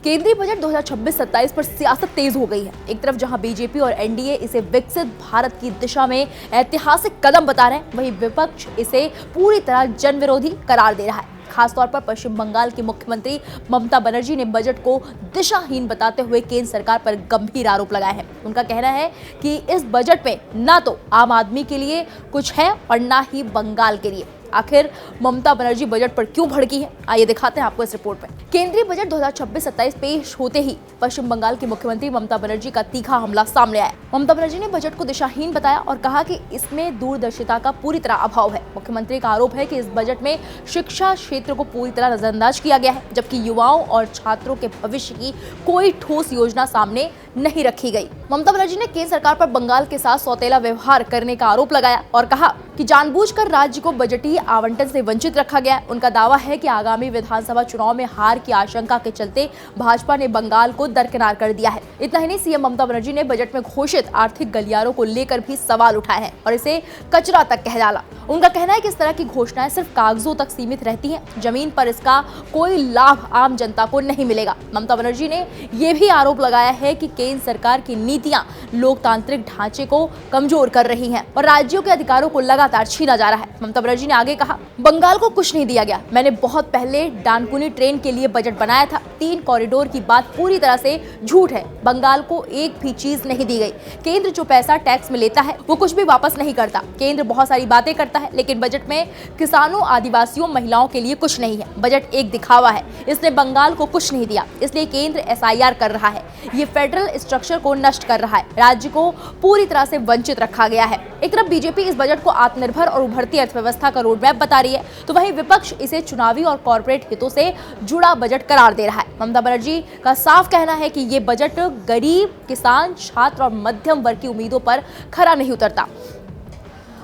केंद्रीय बजट 2026-27 पर सियासत तेज हो गई है। एक तरफ जहां बीजेपी और एनडीए इसे विकसित भारत की दिशा में ऐतिहासिक कदम बता रहे हैं, वहीं विपक्ष इसे पूरी तरह जन विरोधी करार दे रहा है। खासतौर पर पश्चिम बंगाल की मुख्यमंत्री ममता बनर्जी ने बजट को दिशाहीन बताते हुए केंद्र सरकार पर गंभीर आरोप लगाए हैं। उनका कहना है कि इस बजट में ना तो आम आदमी के लिए कुछ है और ना ही बंगाल के लिए। आखिर ममता बनर्जी बजट पर क्यों भड़की है, आइए दिखाते हैं आपको इस रिपोर्ट में। केंद्रीय बजट 2026-27 पेश होते ही पश्चिम बंगाल की मुख्यमंत्री ममता बनर्जी का तीखा हमला सामने आया। ममता बनर्जी ने बजट को दिशाहीन बताया और कहा कि इसमें दूरदर्शिता का पूरी तरह अभाव है। मुख्यमंत्री का आरोप है कि इस बजट में शिक्षा क्षेत्र को पूरी तरह नजरअंदाज किया गया है, जबकि युवाओं और छात्रों के भविष्य की कोई ठोस योजना सामने नहीं रखी गई। ममता बनर्जी ने केंद्र सरकार पर बंगाल के साथ सौतेला व्यवहार करने का आरोप लगाया और कहा कि जानबूझकर राज्य को बजटीय आवंटन से वंचित रखा गया। उनका दावा है कि आगामी विधानसभा चुनाव में हार की आशंका के चलते भाजपा ने बंगाल को दरकिनार कर दिया है। इतना ही नहीं, सीएम ममता बनर्जी ने बजट में घोषित आर्थिक गलियारों को लेकर भी सवाल उठाए हैं और इसे कचरा तक कह डाला। उनका कहना है कि इस तरह की घोषणाएं सिर्फ कागजों तक सीमित रहती हैं, जमीन पर इसका कोई लाभ आम जनता को नहीं मिलेगा। ममता बनर्जी ने यह भी आरोप लगाया है कि केंद्र सरकार की नीतियां लोकतांत्रिक ढांचे को कमजोर कर रही हैं और राज्यों के अधिकारों को लगातार छीना जा रहा है। ममता बनर्जी ने आगे कहा, बंगाल को कुछ नहीं दिया गया। मैंने बहुत पहले डानकुनी ट्रेन के लिए बजट बनाया था। 3 कॉरिडोर की बात पूरी तरह से झूठ है। बंगाल को एक भी चीज नहीं दी गई। केंद्र जो पैसा टैक्स में लेता है वो कुछ भी वापस नहीं करता। केंद्र बहुत सारी बातें करता है, लेकिन बजट में किसानों, आदिवासियों, महिलाओं के लिए कुछ नहीं है। बजट एक दिखावा है। इसने बंगाल को कुछ नहीं दिया, इसलिए केंद्र एसआईआर कर रहा है। ये फेडरल स्ट्रक्चर को नष्ट कर रहा है। राज्य को पूरी तरह से वंचित रखा गया है। एक तरफ बीजेपी इस बजट को आत्मनिर्भर और उभरती अर्थव्यवस्था का रोडमैप बता रही है, तो वहीं विपक्ष इसे चुनावी और कॉर्पोरेट हितों से जुड़ा बजट करार दे रहा है। ममता बनर्जी का साफ कहना है कि ये बजट गरीब, किसान, छात्र और मध्यम वर्ग की उम्मीदों पर खरा नहीं उतरता।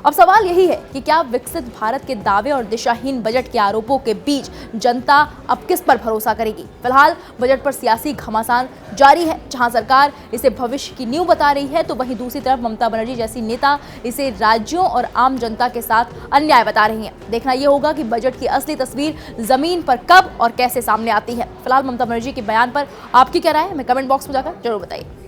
अब सवाल यही है कि क्या विकसित भारत के दावे और दिशाहीन बजट के आरोपों के बीच जनता अब किस पर भरोसा करेगी। फिलहाल बजट पर सियासी घमासान जारी है। जहां सरकार इसे भविष्य की नींव बता रही है, तो वहीं दूसरी तरफ ममता बनर्जी जैसी नेता इसे राज्यों और आम जनता के साथ अन्याय बता रही हैं। देखना यह होगा कि बजट की असली तस्वीर जमीन पर कब और कैसे सामने आती है। फिलहाल ममता बनर्जी के बयान पर आपकी क्या राय है, हमें कमेंट बॉक्स में जाकर जरूर बताइए।